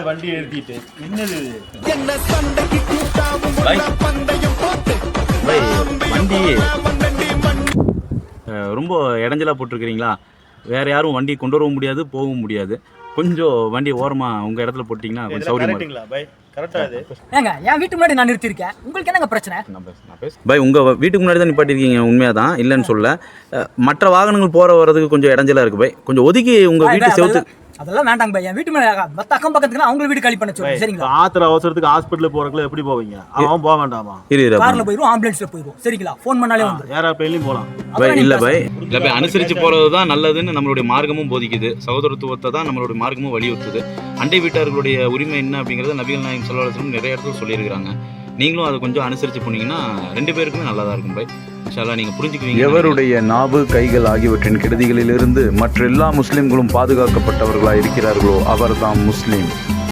வண்டி எழுதிட்டு என்னது வண்டி ரொம்ப இடைஞ்சலாக போட்டிருக்கிறீங்களா? வேறு யாரும் வண்டி கொண்டு வரவும் முடியாது, போகவும் முடியாது. கொஞ்சம் வண்டி ஓரமாக உங்கள் இடத்துல போட்டிங்கன்னா கொஞ்சம் சௌகரியமா. ஏங்க என் வீட்டு முன்னாடி நான் நிறுத்திருக்கேன், உங்களுக்கு என்னங்க பிரச்சனை? பை உங்கள் வீட்டுக்கு முன்னாடி தான் நிப்பாட்டிருக்கீங்க, உண்மையாக தான், இல்லைன்னு சொல்ல. மற்ற வாகனங்கள் போகிற வரதுக்கு கொஞ்சம் இடைஞ்சலாக இருக்குது பை. கொஞ்சம் ஒதுக்கி உங்கள் வீட்டு செவுத்து. அதெல்லாம் வேண்டாங்க பை, என் வீட்டு முன்னாடி மற்ற அக்கம் பக்கத்துக்கு அவங்க வீடு காலி பண்ண சொல்லுங்க சரிங்களா? ஆத்திர அவசரத்துக்கு ஹாஸ்பிட்டல் போறதுல எப்படி போவீங்க? அவன் போக வேண்டாமா? கார்ல போயிரும், ஆம்புலன்ஸ்ல போயிரும் சரிங்களா? ஃபோன் பண்ணாலே வந்து ஏரோப்ளேன்லயும் போலாம் பை. இல்லை பை, இல்லை பை, அனுசரித்து போகிறது தான் நல்லதுன்னு நம்மளுடைய மார்க்கமும் போதிக்குது. சகோதரத்துவத்தை தான் நம்மளுடைய மார்க்கமும் வலியுறுத்துது. அண்டை வீட்டார்களுடைய உரிமை என்ன அப்படிங்கிறத நபிகள் நாயகம் ஸல்லல்லாஹு அலைஹி வஸல்லம் நிறைய இடத்துல சொல்லியிருக்கிறாங்க. நீங்களும் அதை கொஞ்சம் அனுசரித்து போனீங்கன்னா 2 பேருக்குமே நல்லா தான் இருக்கும் பை. இன்ஷாஅல்லாஹ் நீங்கள் புரிஞ்சுக்குவீங்க. எவருடைய நாவு, கைகள் ஆகியவற்றின் கெடுதிகளிலிருந்து மற்ற எல்லா முஸ்லிம்களும் பாதுகாக்கப்பட்டவர்களாக இருக்கிறார்களோ அவர்தான் முஸ்லிம்.